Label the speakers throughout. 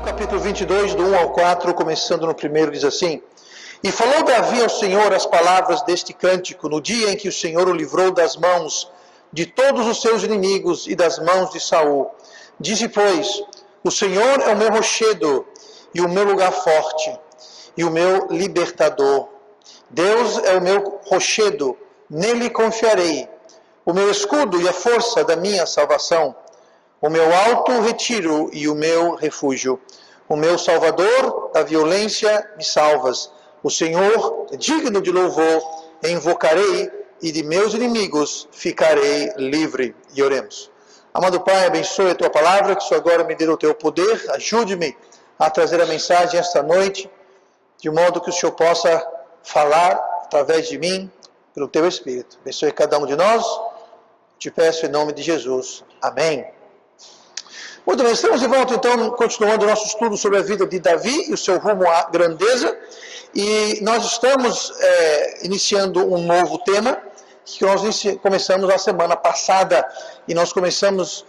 Speaker 1: Salmo capítulo 22, do 1 ao 4, começando no primeiro, diz assim: E falou Davi ao Senhor as palavras deste cântico, no dia em que o Senhor o livrou das mãos de todos os seus inimigos e das mãos de Saul. Disse, pois, o Senhor é o meu rochedo e o meu lugar forte e o meu libertador. Deus é o meu rochedo, nele confiarei, o meu escudo e a força da minha salvação, o meu alto retiro e o meu refúgio. O meu Salvador, da violência me salvas. O Senhor, digno de louvor, invocarei e de meus inimigos ficarei livre. E oremos. Amado Pai, abençoe a Tua palavra, que só agora me dê o Teu poder. Ajude-me a trazer a mensagem esta noite, de modo que o Senhor possa falar através de mim, pelo Teu Espírito. Abençoe cada um de nós. Te peço em nome de Jesus. Amém. Muito bem, estamos de volta então, continuando o nosso estudo sobre a vida de Davi e o seu rumo à grandeza. E nós estamos iniciando um novo tema, que nós começamos na semana passada. E nós começamos,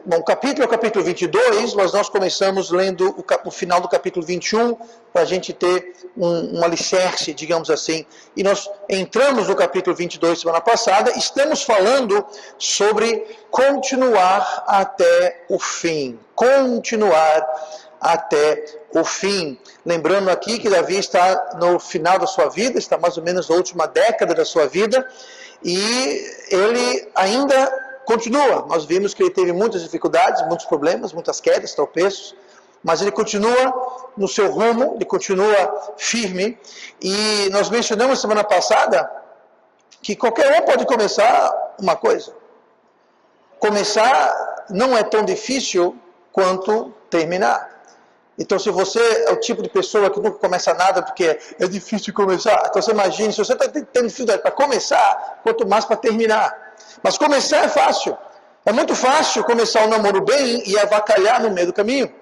Speaker 1: o capítulo 22, mas nós começamos lendo o final do capítulo 21, para a gente ter um alicerce, digamos assim. E nós entramos no capítulo 22 semana passada, estamos falando sobre continuar até o fim. Continuar até o fim. Lembrando aqui que Davi está no final da sua vida, está mais ou menos na última década da sua vida, e ele ainda continua. Nós vimos que ele teve muitas dificuldades, muitos problemas, muitas quedas, tropeços, mas ele continua no seu rumo, ele continua firme. E nós mencionamos semana passada que qualquer um pode começar uma coisa. Começar não é tão difícil quanto terminar. Então, se você é o tipo de pessoa que nunca começa nada porque é difícil começar, então você imagine, se você está tendo dificuldade para começar, quanto mais para terminar. Mas começar é fácil. É muito fácil começar um namoro bem e avacalhar no meio do caminho.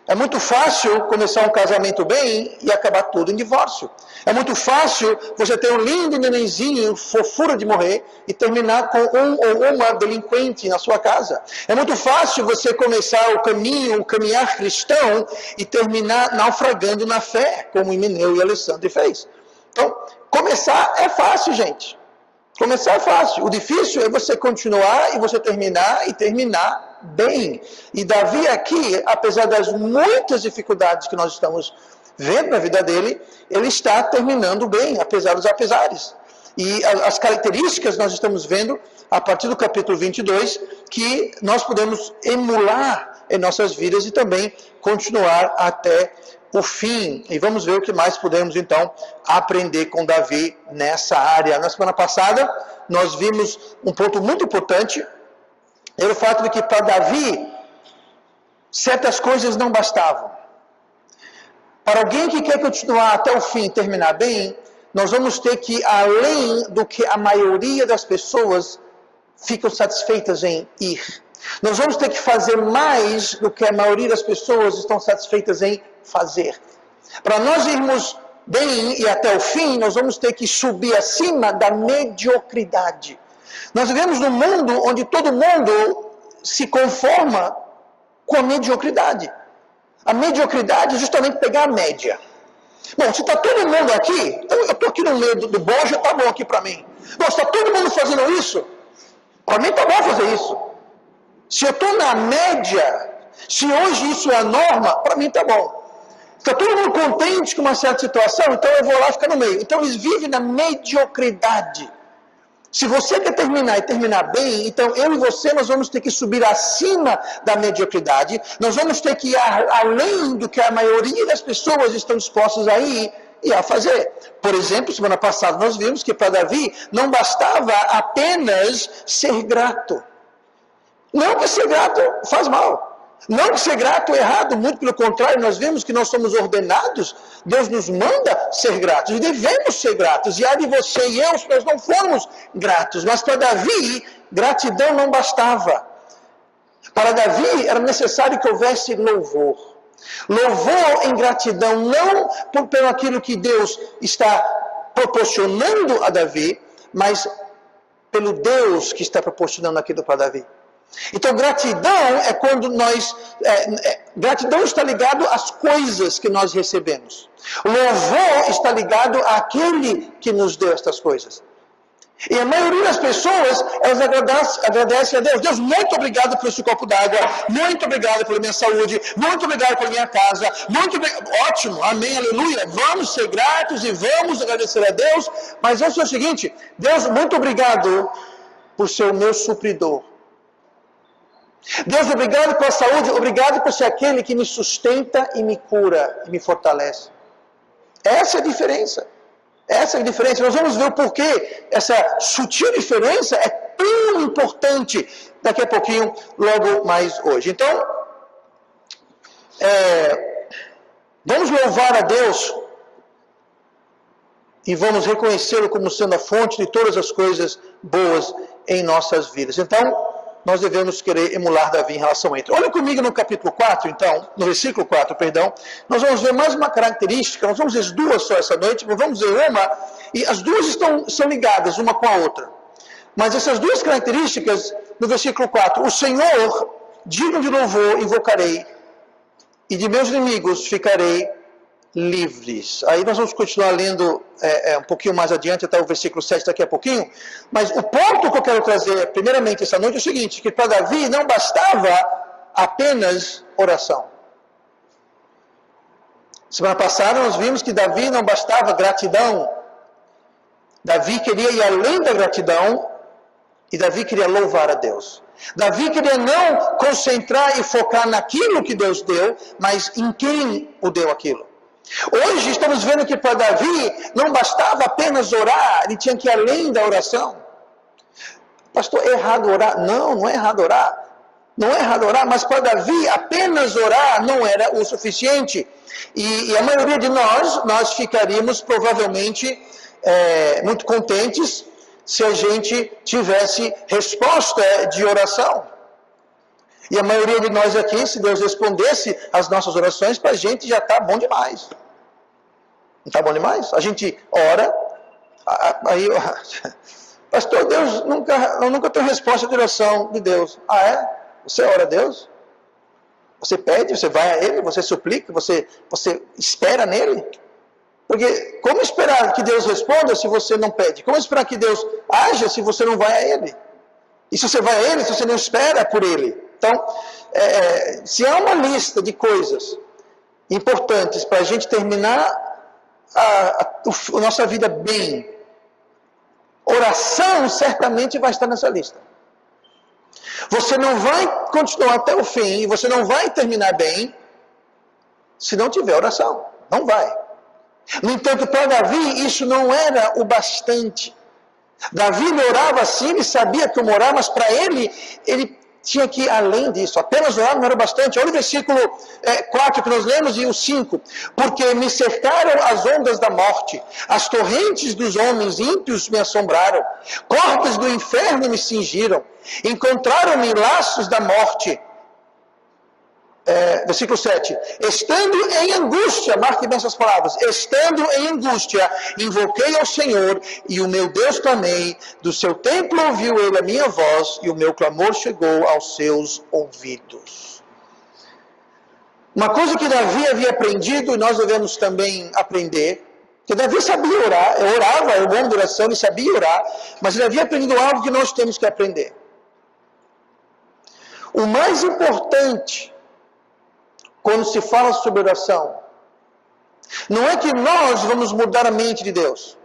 Speaker 1: É muito fácil começar um casamento bem e acabar tudo em divórcio. É muito fácil você ter um lindo nenenzinho, fofura de morrer, e terminar com um ou uma delinquente na sua casa. É muito fácil você começar o caminhar cristão, e terminar naufragando na fé, como Himeneu e Alessandro fez. Então, começar é fácil, gente. Começar é fácil. O difícil é você continuar e você terminar e terminar bem. E Davi aqui, apesar das muitas dificuldades que nós estamos vendo na vida dele, ele está terminando bem, apesar dos apesares. E as características nós estamos vendo a partir do capítulo 22, que nós podemos emular em nossas vidas e também continuar até o fim. E vamos ver o que mais podemos então aprender com Davi nessa área. Na semana passada nós vimos um ponto muito importante, era o fato de que para Davi certas coisas não bastavam. Para alguém que quer continuar até o fim e terminar bem, nós vamos ter que ir além do que a maioria das pessoas ficam satisfeitas em ir. Nós vamos ter que fazer mais do que a maioria das pessoas estão satisfeitas em fazer. Para nós irmos bem e até o fim, nós vamos ter que subir acima da mediocridade. Nós vivemos num mundo onde todo mundo se conforma com a mediocridade. A mediocridade é justamente pegar a média. Bom, se está todo mundo aqui, então eu estou aqui no meio do bojo, está bom aqui para mim. Bom, se está todo mundo fazendo isso, para mim está bom fazer isso. Se eu estou na média, se hoje isso é a norma, para mim está bom. Está todo mundo contente com uma certa situação, então eu vou lá ficar no meio. Então eles vivem na mediocridade. Se você quer terminar e terminar bem, então eu e você, nós vamos ter que subir acima da mediocridade, nós vamos ter que ir além do que a maioria das pessoas estão dispostas a ir e a fazer. Por exemplo, semana passada nós vimos que para Davi não bastava apenas ser grato. Não que ser grato faz mal. Não que ser grato é errado, muito pelo contrário, nós vemos que nós somos ordenados, Deus nos manda ser gratos, e devemos ser gratos, e há de você e eu, se nós não formos gratos, mas para Davi, gratidão não bastava. Para Davi, era necessário que houvesse louvor. Louvor em gratidão, não pelo aquilo que Deus está proporcionando a Davi, mas pelo Deus que está proporcionando aquilo para Davi. Então, gratidão é quando gratidão está ligado às coisas que nós recebemos. Louvor está ligado àquele que nos deu estas coisas. E a maioria das pessoas, elas agradecem a Deus. Deus, muito obrigado por esse copo d'água. Muito obrigado pela minha saúde. Muito obrigado pela minha casa. Muito obrigado. Ótimo, amém, aleluia. Vamos ser gratos e vamos agradecer a Deus. Mas eu sou o seguinte, Deus, muito obrigado por ser o meu supridor. Deus, obrigado pela saúde. Obrigado por ser aquele que me sustenta e me cura e me fortalece. Essa é a diferença. Essa é a diferença. Nós vamos ver o porquê essa sutil diferença é tão importante daqui a pouquinho, logo mais hoje. Então, vamos louvar a Deus e vamos reconhecê-lo como sendo a fonte de todas as coisas boas em nossas vidas. Então, nós devemos querer emular Davi em relação a isso. Olha comigo no capítulo 4, então, no versículo 4, perdão. Nós vamos ver mais uma característica, nós vamos ver as duas só essa noite, mas vamos ver uma, e as duas são ligadas uma com a outra. Mas essas duas características, no versículo 4, o Senhor, digno de louvor, invocarei, e de meus inimigos ficarei livres. Aí nós vamos continuar lendo um pouquinho mais adiante, até o versículo 7 daqui a pouquinho, mas o ponto que eu quero trazer primeiramente essa noite é o seguinte, que para Davi não bastava apenas oração. Semana passada nós vimos que Davi não bastava gratidão, Davi queria ir além da gratidão, e Davi queria louvar a Deus. Davi queria não concentrar e focar naquilo que Deus deu, mas em quem o deu aquilo. Hoje estamos vendo que para Davi não bastava apenas orar, ele tinha que ir além da oração. Pastor, é errado orar? Não, não é errado orar. Não é errado orar, mas para Davi apenas orar não era o suficiente. E a maioria de nós ficaríamos provavelmente muito contentes se a gente tivesse resposta de oração. E a maioria de nós aqui, se Deus respondesse as nossas orações, para a gente já está bom demais. Não está bom demais? A gente ora, aí, pastor, eu nunca tenho resposta de oração de Deus. Ah, é? Você ora a Deus? Você pede, você vai a Ele, você suplica, você espera nele? Porque como esperar que Deus responda se você não pede? Como esperar que Deus haja se você não vai a Ele? E se você vai a Ele, se você não espera por Ele? Então, se há uma lista de coisas importantes para a gente terminar a nossa vida bem, oração certamente vai estar nessa lista. Você não vai continuar até o fim, e você não vai terminar bem, se não tiver oração. Não vai. No entanto, para Davi, isso não era o bastante. Davi orava assim, ele sabia como orar, mas para ele tinha que ir além disso. Apenas orar não era bastante. Olha o versículo 4 que nós lemos e o 5. Porque me cercaram as ondas da morte, as torrentes dos homens ímpios me assombraram, cordas do inferno me cingiram, encontraram-me laços da morte. Versículo 7, estando em angústia, marque bem essas palavras, estando em angústia, invoquei ao Senhor, e o meu Deus clamei, do seu templo ouviu ele a minha voz, e o meu clamor chegou aos seus ouvidos. Uma coisa que Davi havia aprendido, e nós devemos também aprender, que Davi sabia orar, orava, era um homem de oração, ele sabia orar, mas ele havia aprendido algo que nós temos que aprender. O mais importante quando se fala sobre oração, não é que nós vamos mudar a mente de Deus.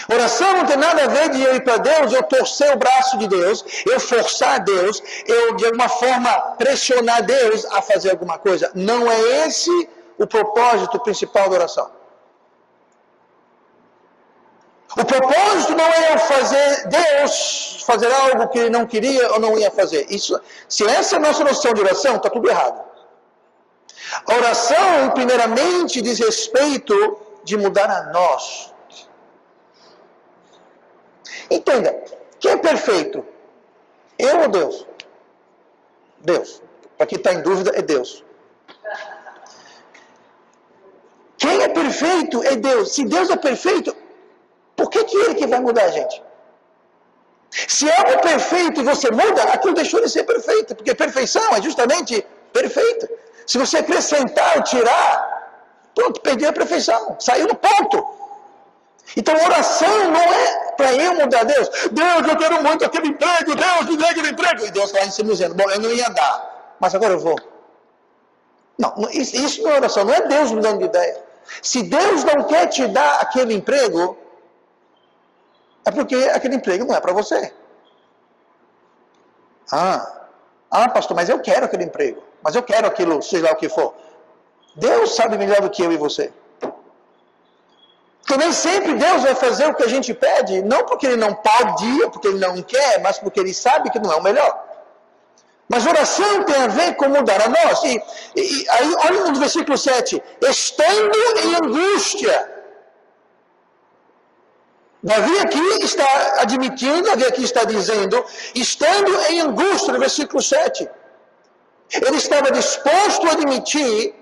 Speaker 1: Oração não tem nada a ver de eu ir para Deus, eu torcer o braço de Deus, eu forçar Deus, eu de alguma forma pressionar Deus a fazer alguma coisa. Não é esse o propósito principal da oração. O propósito não é eu fazer Deus fazer algo que ele não queria ou não ia fazer. Se essa é a nossa noção de oração, está tudo errado. A oração, primeiramente, diz respeito de mudar a nós. Entenda, quem é perfeito? Eu ou Deus? Deus. Para quem está em dúvida, é Deus. Quem é perfeito é Deus. Se Deus é perfeito, por que Ele que vai mudar a gente? Se é algo perfeito e você muda, aquilo deixou de ser perfeito, porque perfeição é justamente perfeito. Se você acrescentar ou tirar, pronto, perdeu a perfeição, saiu do ponto. Então oração não é para eu mudar Deus. Deus, eu quero muito aquele emprego, Deus, me dê aquele emprego. E Deus está lá em cima dizendo, bom, eu não ia dar, mas agora eu vou. Não, isso não é oração, não é Deus mudando de ideia. Se Deus não quer te dar aquele emprego, é porque aquele emprego não é para você. Pastor, mas eu quero aquele emprego. Mas eu quero aquilo, seja lá o que for. Deus sabe melhor do que eu e você. Porque nem sempre Deus vai fazer o que a gente pede, não porque Ele não pode, ou porque Ele não quer, mas porque Ele sabe que não é o melhor. Mas oração tem a ver com mudar a nós. E aí, olha no versículo 7. Estando em angústia. Davi aqui está admitindo, Davi aqui está dizendo, estando em angústia, no versículo 7. Ele estava disposto a admitir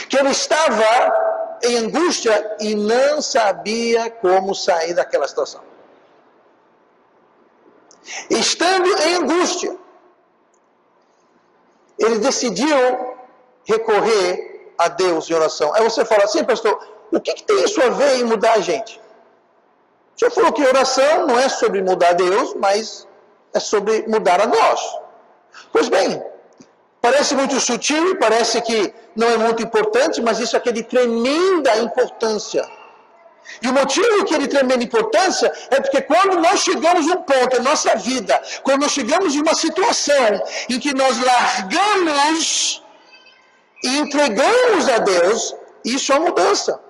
Speaker 1: que ele estava em angústia e não sabia como sair daquela situação. Estando em angústia, ele decidiu recorrer a Deus em oração. Aí você fala assim, pastor, o que tem isso a ver em mudar a gente? O senhor falou que oração não é sobre mudar Deus, mas é sobre mudar a nós. Pois bem, parece muito sutil, parece que não é muito importante, mas isso aqui é de tremenda importância. E o motivo que é de tremenda importância é porque quando nós chegamos a um ponto em nossa vida, quando nós chegamos em uma situação em que nós largamos e entregamos a Deus, isso é uma mudança.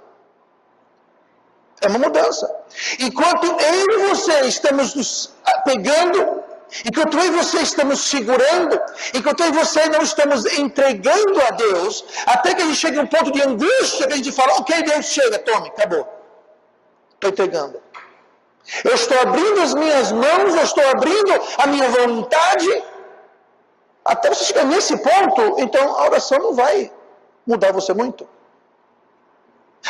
Speaker 1: É uma mudança. Enquanto eu e você estamos nos pegando, enquanto eu e você estamos segurando, enquanto eu e você não estamos entregando a Deus, até que a gente chega a um ponto de angústia, que a gente fala, ok, Deus, chega, tome, acabou. Estou entregando. Eu estou abrindo as minhas mãos, eu estou abrindo a minha vontade. Até você chegar nesse ponto, então a oração não vai mudar você muito.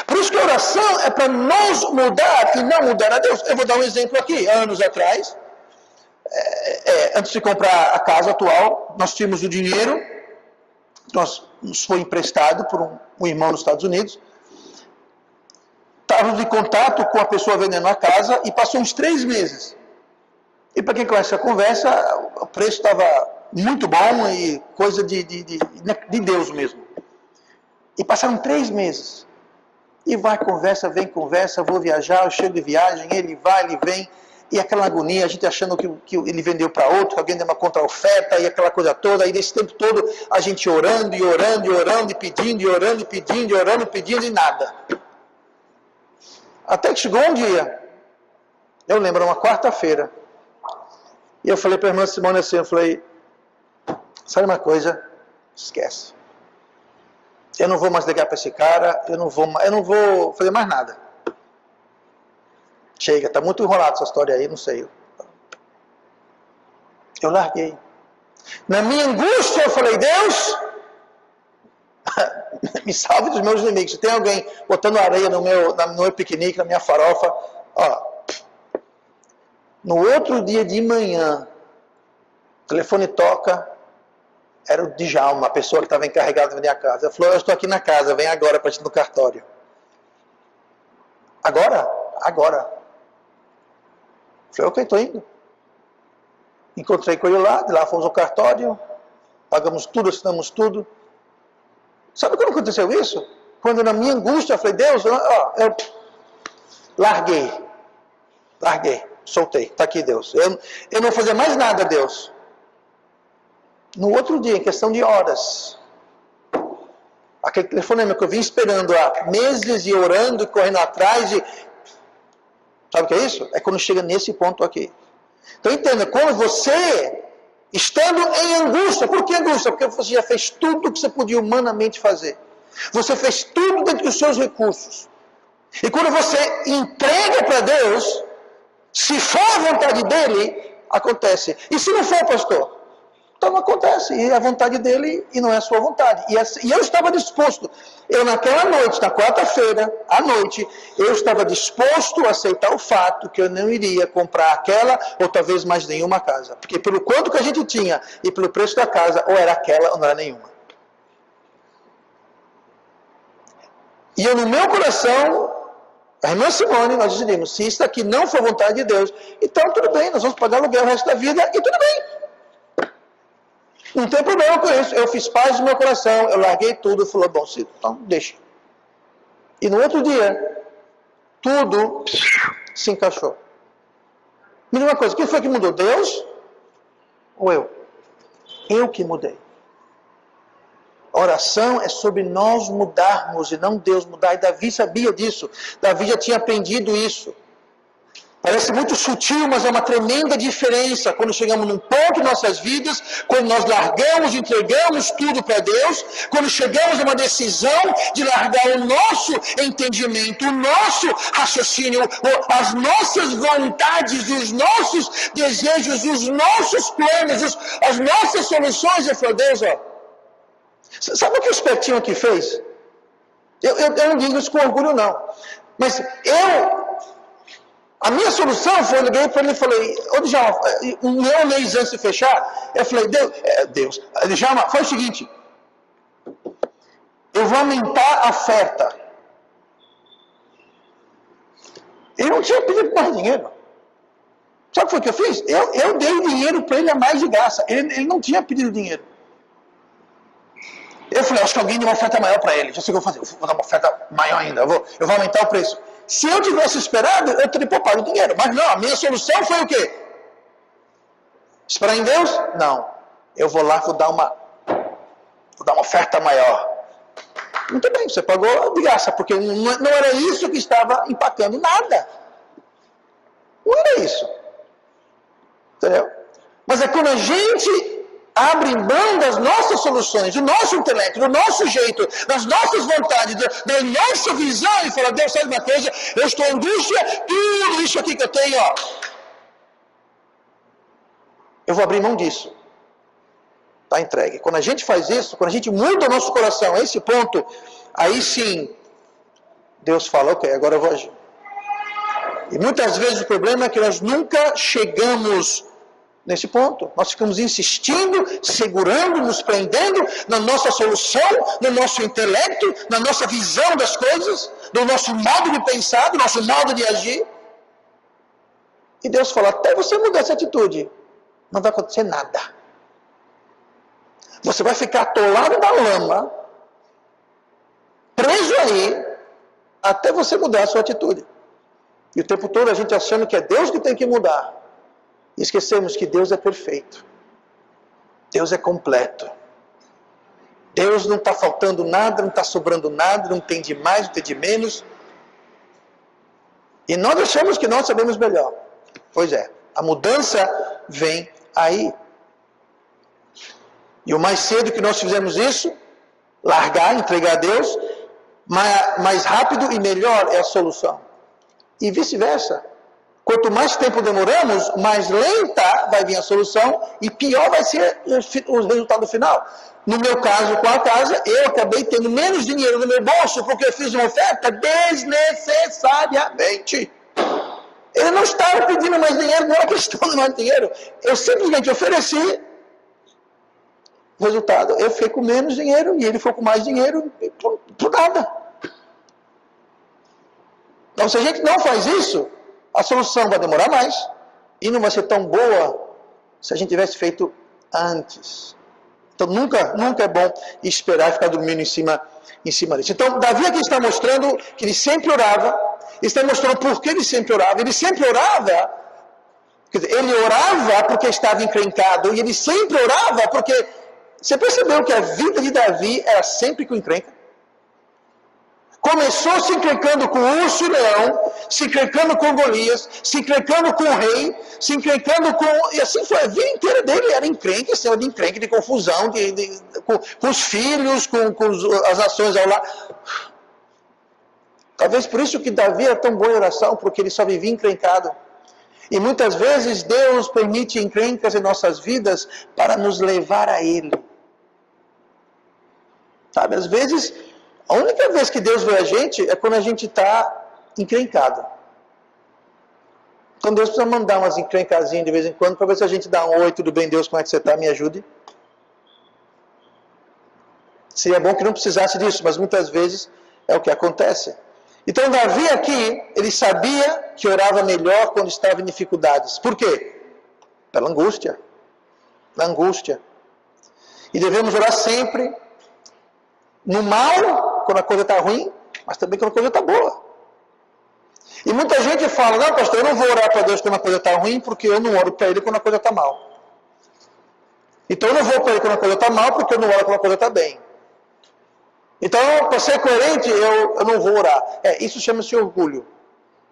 Speaker 1: Por isso que a oração é para nos mudar e não mudar a Deus. Eu vou dar um exemplo aqui. Anos atrás, antes de comprar a casa atual, nós tínhamos o dinheiro, nos foi emprestado por um irmão nos Estados Unidos. Estávamos em contato com a pessoa vendendo a casa e passou uns 3 meses. E para quem conhece a conversa, o preço estava muito bom e coisa de Deus mesmo. E passaram 3 meses. E vai conversa, vem conversa, vou viajar, eu chego de viagem, ele vai, ele vem. E aquela agonia, a gente achando que ele vendeu para outro, que alguém deu uma contra-oferta e aquela coisa toda. E nesse tempo todo, a gente orando, e orando, e orando, e pedindo, e orando, e pedindo, e orando, e pedindo, e nada. Até que chegou um dia, eu lembro, uma quarta-feira, e eu falei para a irmã Simone assim, eu falei, sabe uma coisa? Esquece. Eu não vou mais ligar para esse cara, eu não vou fazer mais nada. Chega, está muito enrolado essa história aí, não sei. Eu larguei. Na minha angústia eu falei, Deus, me salve dos meus inimigos. Se tem alguém botando areia no meu piquenique, na minha farofa, no outro dia de manhã, o telefone toca, era o Djalma, a pessoa que estava encarregada de vender a casa. Ela falou, eu estou aqui na casa, vem agora para a gente ir no cartório. Agora? Agora. Eu falei, ok, estou indo. Encontrei com ele lá, de lá fomos ao cartório, pagamos tudo, assinamos tudo. Sabe como aconteceu isso? Quando na minha angústia eu falei, Deus, eu larguei, soltei, está aqui Deus. Eu não vou fazer mais nada, Deus. No outro dia, em questão de horas, aquele telefonema que eu vim esperando há meses e orando e correndo atrás, sabe o que é isso? É quando chega nesse ponto aqui. Então entenda, quando você, estando em angústia, por que angústia? Porque você já fez tudo o que você podia humanamente fazer. Você fez tudo dentro dos seus recursos. E quando você entrega para Deus, se for a vontade dele, acontece. E se não for, pastor? Então não acontece, e é a vontade dele e não é a sua vontade. E eu estava disposto, naquela noite, na quarta-feira, à noite, eu estava disposto a aceitar o fato que eu não iria comprar aquela ou talvez mais nenhuma casa. Porque pelo quanto que a gente tinha e pelo preço da casa, ou era aquela ou não era nenhuma. E eu no meu coração, a irmã Simone, nós decidimos, se isso aqui não for vontade de Deus, então tudo bem, nós vamos pagar aluguel o resto da vida e tudo bem. Não tem problema com isso. Eu fiz paz no meu coração, eu larguei tudo, falei, bom, então deixa. E no outro dia, tudo se encaixou. Me diga uma coisa, quem foi que mudou? Deus ou eu? Eu que mudei. A oração é sobre nós mudarmos e não Deus mudar. E Davi sabia disso. Davi já tinha aprendido isso. Parece muito sutil, mas é uma tremenda diferença quando chegamos num ponto em nossas vidas, quando nós largamos, entregamos tudo para Deus, quando chegamos a uma decisão de largar o nosso entendimento, o nosso raciocínio, as nossas vontades, os nossos desejos, os nossos planos, as nossas soluções. Eu falei, Deus, sabe o que o espertinho aqui fez? Eu não digo isso com orgulho, não. Mas a minha solução foi, eu liguei para ele e falei, Djalma, um mês antes de fechar, eu falei, Deus, Djalma, faz o seguinte, eu vou aumentar a oferta. Ele não tinha pedido mais dinheiro. Sabe o que foi que eu fiz? Eu dei dinheiro para ele a mais de graça. Ele não tinha pedido dinheiro. Eu falei, acho que alguém deu uma oferta maior para ele. Já sei o que eu vou fazer. Eu vou dar uma oferta maior ainda. Eu vou aumentar o preço. Se eu tivesse esperado, eu teria poupado o dinheiro. Mas não, a minha solução foi o quê? Esperar em Deus? Não. Eu vou lá, vou dar uma oferta maior. Muito bem, você pagou de graça, porque não era isso que estava empacando nada. Não era isso. Entendeu? Mas é quando a gente abre mão das nossas soluções, do nosso intelecto, do nosso jeito, das nossas vontades, da nossa visão, e fala, Deus, sabe uma coisa? Eu estou em angústia, tudo isso aqui que eu tenho, eu vou abrir mão disso. Está entregue. Quando a gente faz isso, quando a gente muda o nosso coração a esse ponto, aí sim, Deus fala, ok, agora eu vou agir. E muitas vezes o problema é que nós nunca chegamos nesse ponto. Nós ficamos insistindo, segurando, nos prendendo na nossa solução, no nosso intelecto, na nossa visão das coisas, no nosso modo de pensar, do nosso modo de agir. E Deus fala, até você mudar essa atitude, não vai acontecer nada. Você vai ficar atolado na lama, preso aí, até você mudar a sua atitude. E o tempo todo a gente achando que é Deus que tem que mudar. E esquecemos que Deus é perfeito. Deus é completo. Deus não está faltando nada, não está sobrando nada, não tem de mais, não tem de menos. E nós achamos que nós sabemos melhor. Pois é, a mudança vem aí. E o mais cedo que nós fizermos isso, largar, entregar a Deus, mais rápido e melhor é a solução. E vice-versa. Quanto mais tempo demoramos, mais lenta vai vir a solução e pior vai ser o resultado final. No meu caso, com a casa, eu acabei tendo menos dinheiro no meu bolso porque eu fiz uma oferta desnecessariamente. Ele não estava pedindo mais dinheiro, não era questão de mais dinheiro. Eu simplesmente ofereci. Resultado, eu fiquei com menos dinheiro e ele ficou com mais dinheiro por nada. Então, se a gente não faz isso, a solução vai demorar mais e não vai ser tão boa se a gente tivesse feito antes. Então, nunca é bom esperar e ficar dormindo em cima disso. Então, Davi aqui está mostrando que ele sempre orava, está mostrando por que ele sempre orava. Ele sempre orava, quer dizer, ele orava porque estava encrencado e ele sempre orava porque... Você percebeu que a vida de Davi era sempre com encrenca? Começou se encrencando com o urso e leão, se encrencando com Golias, se encrencando com o rei, se encrencando com... E assim foi, a vida inteira dele era encrenca, cena de encrenca, de confusão, com os filhos, com as nações ao lado. Talvez por isso que Davi era tão bom em oração, porque ele só vivia encrencado. E muitas vezes Deus permite encrencas em nossas vidas para nos levar a Ele. Sabe, às vezes, a única vez que Deus vê a gente é quando a gente está encrencado. Então Deus precisa mandar umas encrencazinhas de vez em quando para ver se a gente dá um oi, tudo bem Deus, como é que você está, me ajude. Seria bom que não precisasse disso, mas muitas vezes é o que acontece. Então Davi aqui, ele sabia que orava melhor quando estava em dificuldades. Por quê? Pela angústia. Na angústia. E devemos orar sempre, no mal, quando a coisa está ruim, mas também quando a coisa está boa. E muita gente fala, não pastor, eu não vou orar para Deus quando a coisa está ruim, porque eu não oro para Ele quando a coisa está mal. Então eu não vou para Ele quando a coisa está mal, porque eu não oro quando a coisa está bem. Então, para ser coerente, eu não vou orar. Isso chama-se orgulho.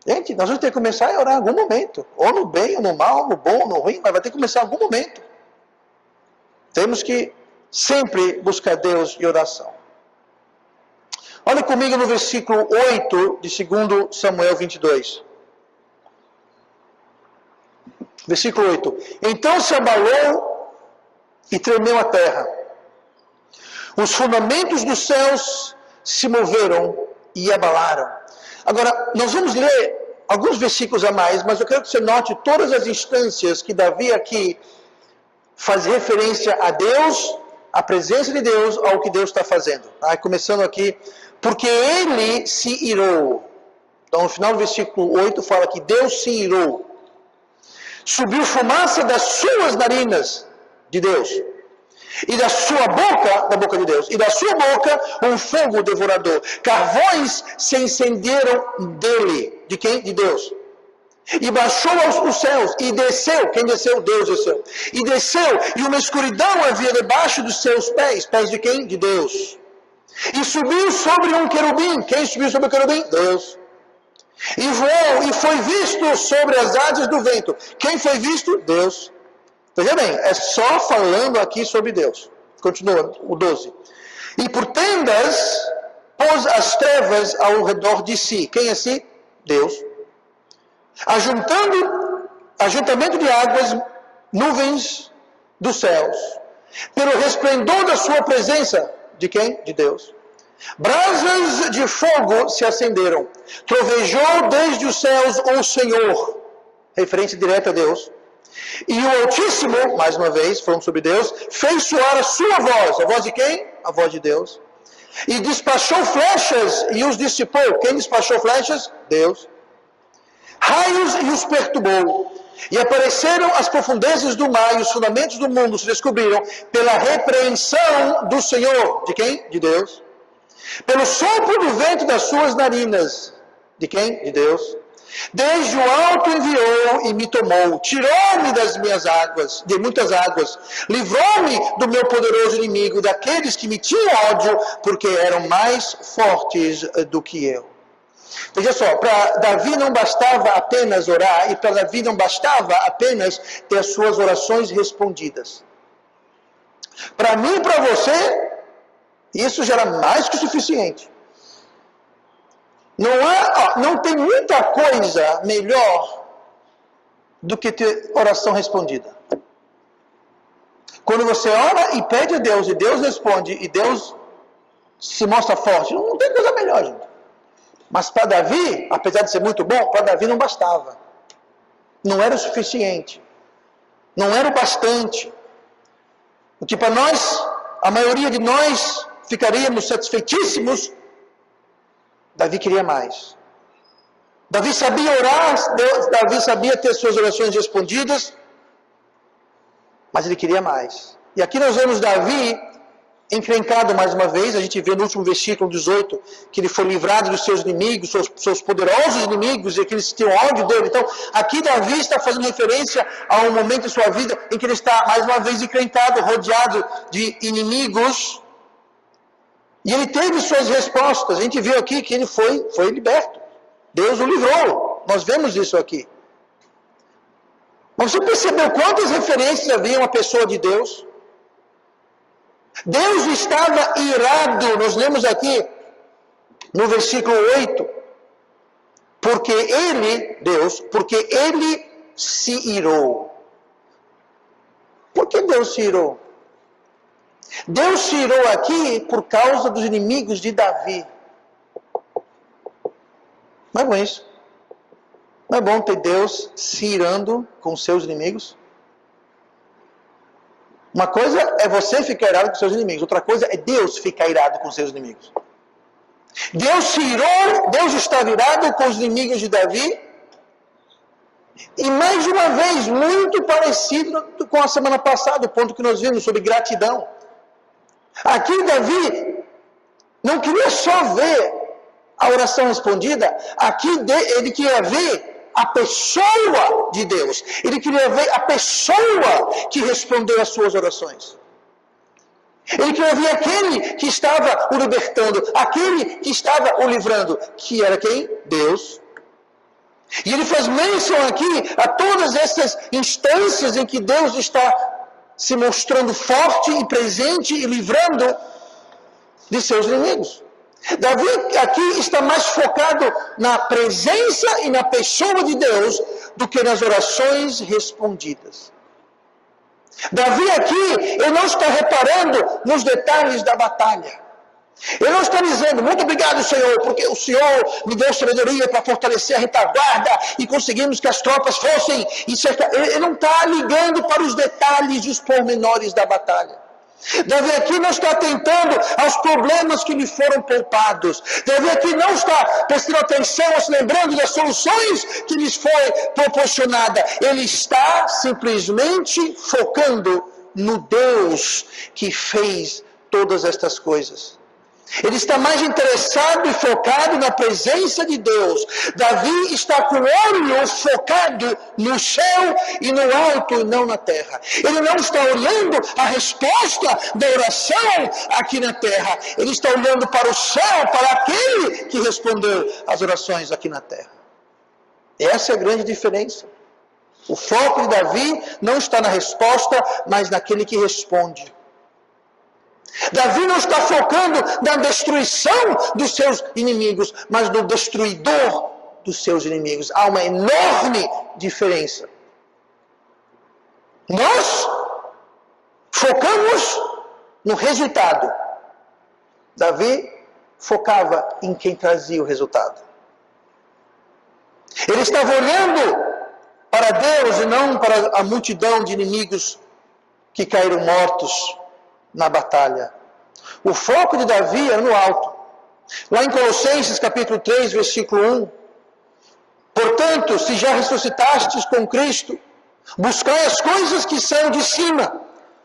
Speaker 1: Gente, nós vamos ter que começar a orar em algum momento. Ou no bem, ou no mal, no bom, ou no ruim, mas vai ter que começar em algum momento. Temos que sempre buscar Deus em oração. Olha comigo no versículo 8 de 2 Samuel 22. Versículo 8. Então se abalou e tremeu a terra. Os fundamentos dos céus se moveram e abalaram. Agora, nós vamos ler alguns versículos a mais, mas eu quero que você note todas as instâncias que Davi aqui faz referência a Deus, a presença de Deus, ao que Deus está fazendo. Começando aqui, porque ele se irou. Então, no final do versículo 8 fala que Deus se irou. Subiu fumaça das suas narinas, de Deus. E da sua boca, da boca de Deus, e da sua boca um fogo devorador. Carvões se incendiaram dele. De quem? De Deus. E baixou aos céus, e desceu. Quem desceu? Deus desceu. E desceu, e uma escuridão havia debaixo dos seus pés. Pés de quem? De Deus. E subiu sobre um querubim. Quem subiu sobre o querubim? Deus. E voou, e foi visto sobre as asas do vento. Quem foi visto? Deus. Veja bem, é só falando aqui sobre Deus. Continua, o 12. E por tendas pôs as trevas ao redor de si. Quem é si? Deus. Ajuntamento de águas, nuvens dos céus. Pelo resplendor da sua presença. De quem? De Deus. Brasas de fogo se acenderam. Trovejou desde os céus o Senhor. Referência direta a Deus. E o Altíssimo, mais uma vez, falando sobre Deus, fez soar a sua voz. A voz de quem? A voz de Deus. E despachou flechas e os dissipou. Quem despachou flechas? Deus. Raios e os perturbou. E apareceram as profundezas do mar e os fundamentos do mundo se descobriram pela repreensão do Senhor. De quem? De Deus. Pelo sopro do vento das suas narinas. De quem? De Deus. Desde o alto enviou e me tomou, tirou-me das minhas águas, de muitas águas, livrou-me do meu poderoso inimigo, daqueles que me tinham ódio, porque eram mais fortes do que eu. Veja só, para Davi não bastava apenas orar, e para Davi não bastava apenas ter as suas orações respondidas. Para mim e para você, isso já era mais que suficiente. Não tem muita coisa melhor do que ter oração respondida. Quando você ora e pede a Deus, e Deus responde, e Deus se mostra forte, não tem coisa melhor, gente. Mas para Davi, apesar de ser muito bom, para Davi não bastava. Não era o suficiente. Não era o bastante. O que para nós, a maioria de nós, ficaríamos satisfeitíssimos, Davi queria mais. Davi sabia orar, Davi sabia ter suas orações respondidas, mas ele queria mais. E aqui nós vemos Davi encrencado mais uma vez. A gente vê no último versículo 18 que ele foi livrado dos seus inimigos, seus poderosos inimigos, e que eles tinham ódio dele. Então, aqui Davi está fazendo referência a um momento em sua vida em que ele está mais uma vez encrencado, rodeado de inimigos. E ele teve suas respostas. A gente viu aqui que ele foi liberto. Deus o livrou. Nós vemos isso aqui. Mas você percebeu quantas referências havia uma pessoa de Deus? Deus estava irado. Nós lemos aqui no versículo 8. Porque ele se irou. Por que Deus se irou? Deus se irou aqui por causa dos inimigos de Davi. Não é bom isso? Não é bom ter Deus se irando com seus inimigos? Uma coisa é você ficar irado com seus inimigos, outra coisa é Deus ficar irado com seus inimigos. Deus se irou, Deus está irado com os inimigos de Davi. E mais uma vez, muito parecido com a semana passada, o ponto que nós vimos sobre gratidão. Aqui Davi não queria só ver a oração respondida, aqui ele queria ver a pessoa de Deus. Ele queria ver a pessoa que respondeu às suas orações. Ele queria ver aquele que estava o libertando, aquele que estava o livrando, que era quem? Deus. E ele faz menção aqui a todas essas instâncias em que Deus está se mostrando forte e presente e livrando de seus inimigos. Davi aqui está mais focado na presença e na pessoa de Deus do que nas orações respondidas. Davi aqui, ele não está reparando nos detalhes da batalha. Ele não está dizendo, muito obrigado, Senhor, porque o Senhor me deu sabedoria para fortalecer a retaguarda e conseguimos que as tropas fossem... Ele não está ligando para os detalhes e os pormenores da batalha. Davi aqui não está atentando aos problemas que lhe foram poupados. Davi aqui não está prestando atenção, ou se lembrando das soluções que lhes foi proporcionada. Ele está simplesmente focando no Deus que fez todas estas coisas. Ele está mais interessado e focado na presença de Deus. Davi está com o olho focado no céu e no alto e não na terra. Ele não está olhando a resposta da oração aqui na terra. Ele está olhando para o céu, para aquele que respondeu às orações aqui na terra. Essa é a grande diferença. O foco de Davi não está na resposta, mas naquele que responde. Davi não está focando na destruição dos seus inimigos, mas no destruidor dos seus inimigos. Há uma enorme diferença. Nós focamos no resultado. Davi focava em quem trazia o resultado. Ele estava olhando para Deus e não para a multidão de inimigos que caíram mortos na batalha. O foco de Davi era no alto. Lá em Colossenses capítulo 3, versículo 1. Portanto, se já ressuscitastes com Cristo, buscai as coisas que são de cima,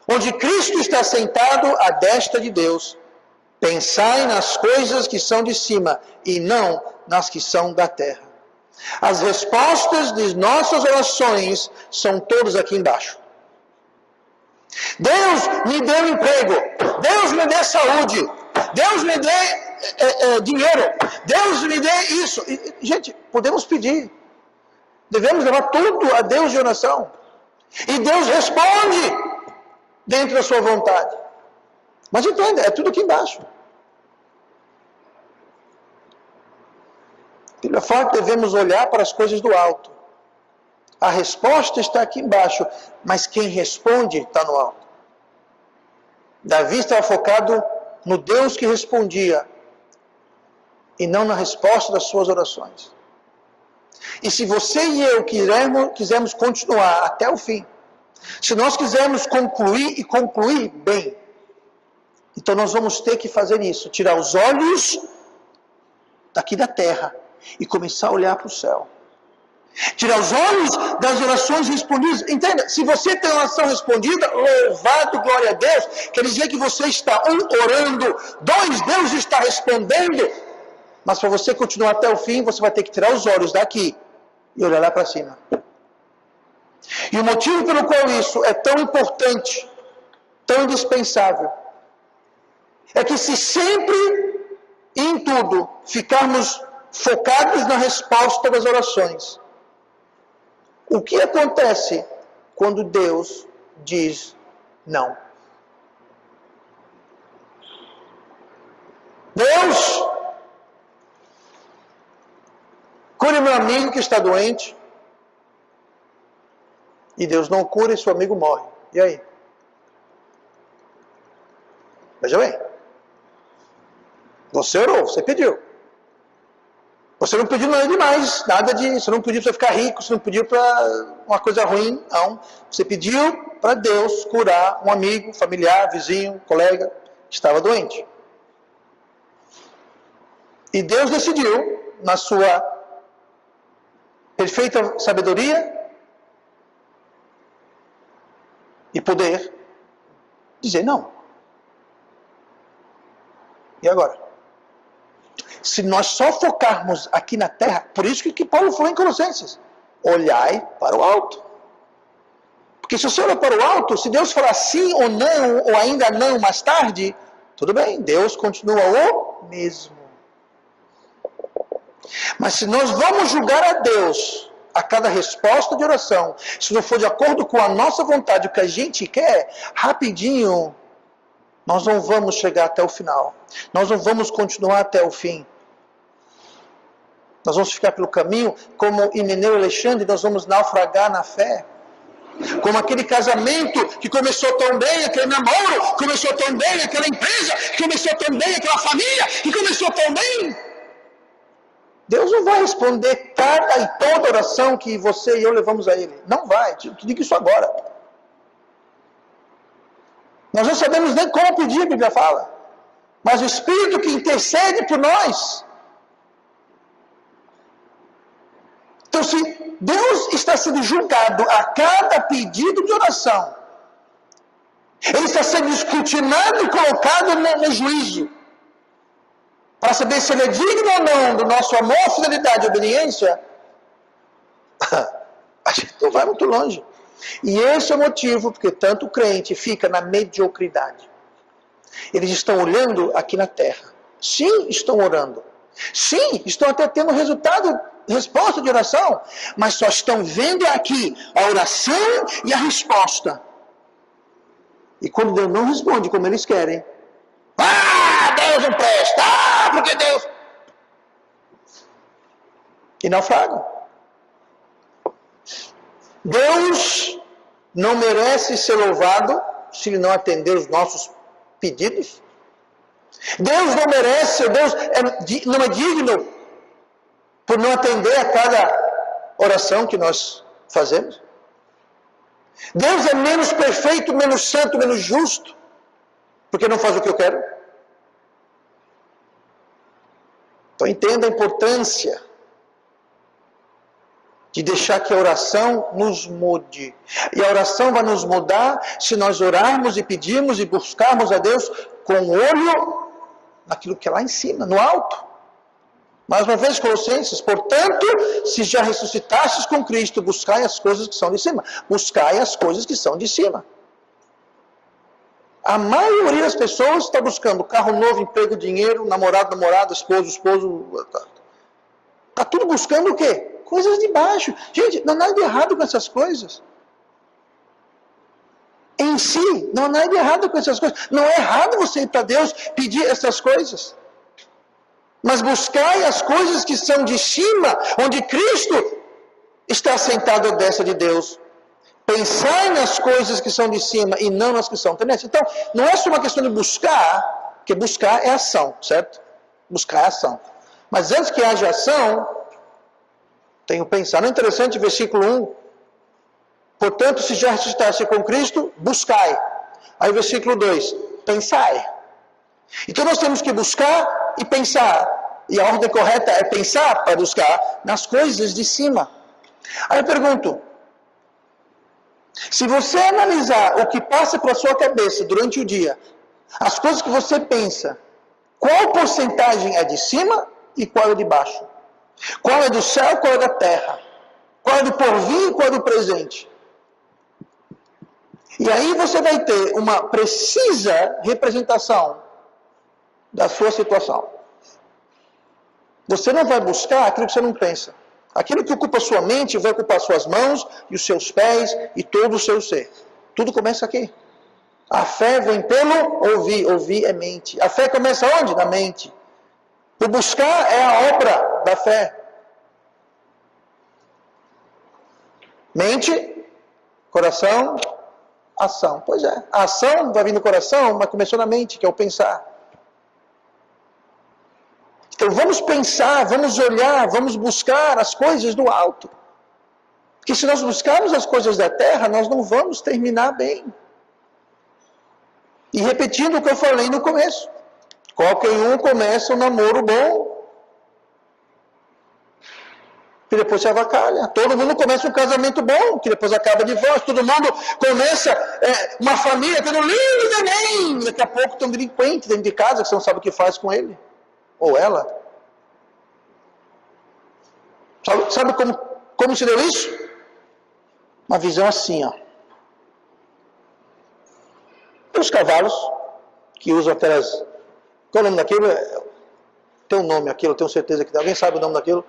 Speaker 1: onde Cristo está sentado à destra de Deus. Pensai nas coisas que são de cima, e não nas que são da terra. As respostas de nossas orações são todas aqui embaixo. Deus me dê emprego, Deus me dê saúde, Deus me dê dinheiro, Deus me dê isso. Gente, podemos pedir, devemos levar tudo a Deus de oração, e Deus responde dentro da sua vontade. Mas entenda, é tudo aqui embaixo. Pela forma que devemos olhar para as coisas do alto. A resposta está aqui embaixo, mas quem responde está no alto. Davi estava focado no Deus que respondia e não na resposta das suas orações. E se você e eu quisermos continuar até o fim, se nós quisermos concluir e concluir bem, então nós vamos ter que fazer isso, tirar os olhos daqui da terra e começar a olhar para o céu. Tirar os olhos das orações respondidas. Entenda, se você tem uma oração respondida, louvado, glória a Deus, quer dizer que você está, orando, Deus está respondendo, mas para você continuar até o fim, você vai ter que tirar os olhos daqui e olhar lá para cima. E o motivo pelo qual isso é tão importante, tão indispensável, é que se sempre e em tudo ficarmos focados na resposta das orações, o que acontece quando Deus diz não? Deus, cure meu amigo que está doente. e Deus não cura e seu amigo morre. E aí? Veja bem. Você orou, você pediu. Você não pediu nada demais, nada de... Você não pediu para ficar rico, você não pediu para uma coisa ruim, não. Você pediu para Deus curar um amigo, familiar, vizinho, colega, que estava doente. E Deus decidiu, na sua perfeita sabedoria e poder, dizer não. E agora? Se nós só focarmos aqui na terra, por isso que Paulo falou em Colossenses, olhai para o alto. Porque se você olha para o alto, se Deus falar sim ou não, ou ainda não, mais tarde, tudo bem, Deus continua o mesmo. Mas se nós vamos julgar a Deus a cada resposta de oração, se não for de acordo com a nossa vontade, o que a gente quer, rapidinho, nós não vamos chegar até o final. Nós não vamos continuar até o fim. Nós vamos ficar pelo caminho, como Himeneu e Alexandre, nós vamos naufragar na fé. Como aquele casamento que começou tão bem, aquele namoro, começou tão bem, aquela empresa, começou tão bem, aquela família, que começou tão bem. Deus não vai responder cada e toda oração que você e eu levamos a Ele. Não vai, te digo isso agora. Nós não sabemos nem como pedir, a Bíblia fala. Mas o Espírito que intercede por nós. Então, se Deus está sendo julgado a cada pedido de oração, Ele está sendo escrutinado e colocado no juízo, para saber se Ele é digno ou não do nosso amor, fidelidade e obediência, a gente não vai muito longe. E esse é o motivo porque tanto o crente fica na mediocridade. Eles estão olhando aqui na terra. Sim, estão orando. Sim, estão até tendo resultado, resposta de oração. Mas só estão vendo aqui a oração e a resposta. E quando Deus não responde como eles querem, Deus não presta, porque Deus... E naufragam. Deus não merece ser louvado se Ele não atender os nossos pedidos. Deus não merece, Deus não é digno por não atender a cada oração que nós fazemos. Deus é menos perfeito, menos santo, menos justo, porque não faz o que eu quero. Então entenda a importância de deixar que a oração nos mude. E a oração vai nos mudar se nós orarmos e pedirmos e buscarmos a Deus com o olho naquilo que é lá em cima, no alto. Mais uma vez, Colossenses, portanto, se já ressuscitastes com Cristo, buscai as coisas que são de cima. Buscai as coisas que são de cima. A maioria das pessoas está buscando carro novo, emprego, dinheiro, namorado, namorada, esposo. Está tudo buscando o quê? Coisas de baixo. Gente, não há nada de errado com essas coisas. Em si, não há nada de errado com essas coisas. Não é errado você ir para Deus pedir essas coisas. Mas buscai as coisas que são de cima, onde Cristo está sentado à destra de Deus. Pensai nas coisas que são de cima e não nas que são terrenas. Então, não é só uma questão de buscar, porque buscar é ação, certo? Buscar é ação. Mas antes que haja ação, tem o pensar. Não é interessante, versículo 1. Portanto, se já ressuscitaste com Cristo, buscai. Aí versículo 2, pensai. Então nós temos que buscar e pensar. E a ordem correta é pensar para buscar nas coisas de cima. Aí eu pergunto, se você analisar o que passa pela sua cabeça durante o dia, as coisas que você pensa, qual porcentagem é de cima e qual é de baixo? Qual é do céu, qual é da terra? Qual é do porvir e qual é do presente? E aí você vai ter uma precisa representação da sua situação. Você não vai buscar aquilo que você não pensa. Aquilo que ocupa a sua mente vai ocupar suas mãos e os seus pés e todo o seu ser. Tudo começa aqui. A fé vem pelo ouvir. Ouvir é mente. A fé começa onde? Na mente. O buscar é a obra da fé. Mente, Coração, ação. Pois é, a ação vai vir do coração, mas começou na mente, que é o pensar. Então vamos pensar, vamos olhar, vamos buscar as coisas do alto. Porque se nós buscarmos as coisas da terra, nós não vamos terminar bem. E repetindo o que eu falei no começo. Qualquer um começa um namoro bom, que depois se avacalha. Todo mundo começa um casamento bom, que depois acaba de divórcio. Todo mundo começa uma família, tudo lindo também. Daqui a pouco tem um delinquente dentro de casa, que você não sabe o que faz com ele. Ou ela. Sabe como se deu isso? Uma visão assim, ó. Tem os cavalos, que usam aquelas... Qual é o nome daquilo? Tem um nome aquilo, eu tenho certeza que tem. Alguém sabe o nome daquilo?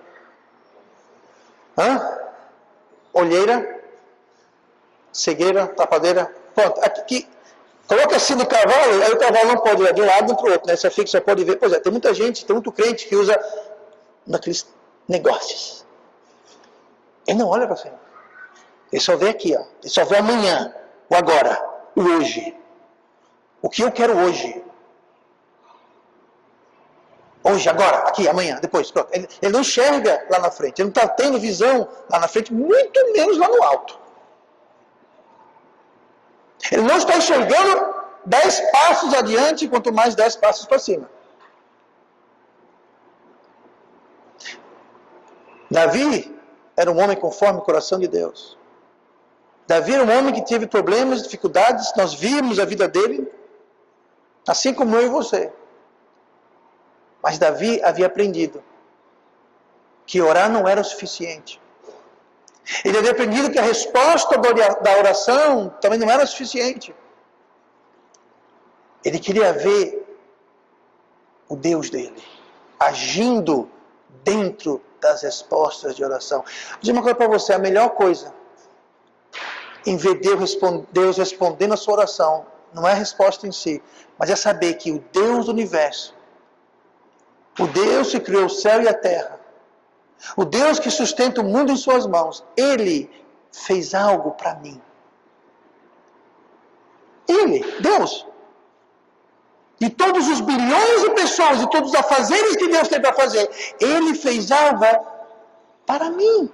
Speaker 1: Olheira, cegueira, tapadeira. Pronto, aqui, coloca assim no cavalo, aí o cavalo não pode ir de um lado nem para o outro, né? Você fica, só pode ver. Pois é, tem muita gente, tem muito crente que usa naqueles negócios. Ele não olha para frente. Ele só vê aqui, ó. Ele só vê amanhã, o agora, o hoje. O que eu quero hoje. Hoje, agora, aqui, amanhã, depois, pronto. Ele não enxerga lá na frente, ele não está tendo visão lá na frente, muito menos lá no alto. Ele não está enxergando 10 passos adiante, quanto mais 10 passos para cima. Davi era um homem conforme o coração de Deus. Davi era um homem que teve problemas, dificuldades, nós vimos a vida dele, assim como eu e você. Mas Davi havia aprendido que orar não era o suficiente. Ele havia aprendido que a resposta da oração também não era o suficiente. Ele queria ver o Deus dele agindo dentro das respostas de oração. Vou dizer uma coisa para você, a melhor coisa em ver Deus respondendo a sua oração não é a resposta em si, mas é saber que o Deus do universo, o Deus que criou o céu e a terra, o Deus que sustenta o mundo em suas mãos, Ele fez algo para mim. Ele, Deus. De todos os bilhões de pessoas, de todos os afazeres que Deus tem para fazer, Ele fez algo para mim.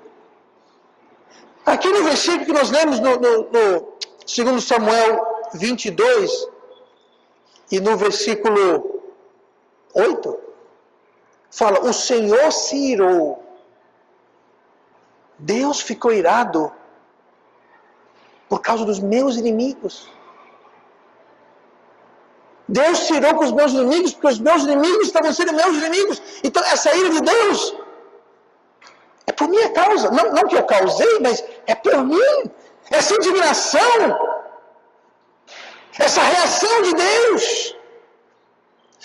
Speaker 1: Aqui no versículo que nós lemos no 2 Samuel 22, e no versículo 8, fala, o Senhor se irou. Deus ficou irado por causa dos meus inimigos. Deus se irou com os meus inimigos, porque os meus inimigos estavam sendo meus inimigos. Então essa ira de Deus é por minha causa. Não que eu causei, mas é por mim. Essa indignação, essa reação de Deus,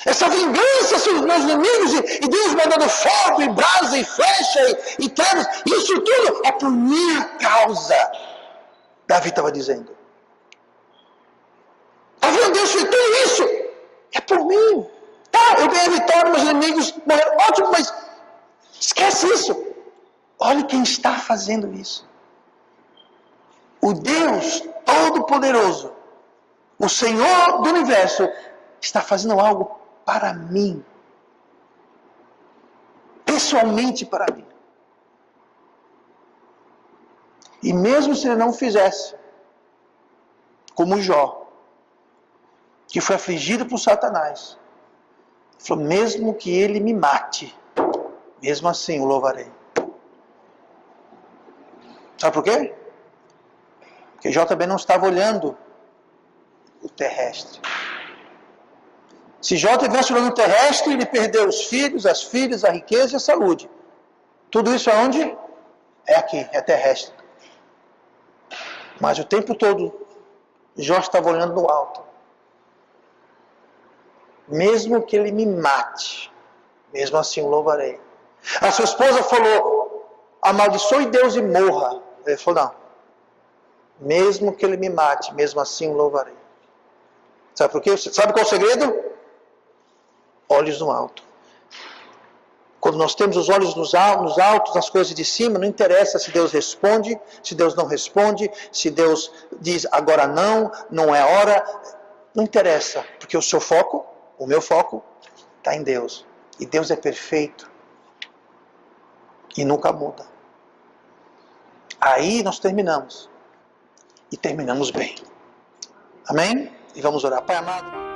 Speaker 1: essa vingança sobre os meus inimigos, e Deus mandando fogo, e brasa, e flecha, e trevas, isso tudo é por minha causa. Davi estava dizendo. Tá vendo? Deus fez tudo isso, é por mim. Tá, eu ganhei a vitória, meus inimigos morreram, ótimo, mas esquece isso. Olha quem está fazendo isso. O Deus Todo-Poderoso, o Senhor do Universo, está fazendo algo para mim. Pessoalmente para mim. E mesmo se ele não fizesse, como Jó, que foi afligido por Satanás, ele falou, mesmo que ele me mate, mesmo assim o louvarei. Sabe por quê? Porque Jó também não estava olhando o terrestre. Se Jó tivesse olhando o terrestre, ele perdeu os filhos, as filhas, a riqueza e a saúde. Tudo isso aonde? É aqui, é terrestre. Mas o tempo todo, Jó estava olhando no alto. Mesmo que ele me mate, mesmo assim o louvarei. A sua esposa falou, amaldiçoe Deus e morra. Ele falou, não. Mesmo que ele me mate, mesmo assim o louvarei. Sabe por quê? Sabe qual é o segredo? Olhos no alto. Quando nós temos os olhos nos altos, nas coisas de cima, não interessa se Deus responde, se Deus não responde, se Deus diz agora não, não é hora. Não interessa, porque o seu foco, o meu foco, está em Deus. E Deus é perfeito. E nunca muda. Aí nós terminamos. E terminamos bem. Amém? E vamos orar. Pai amado.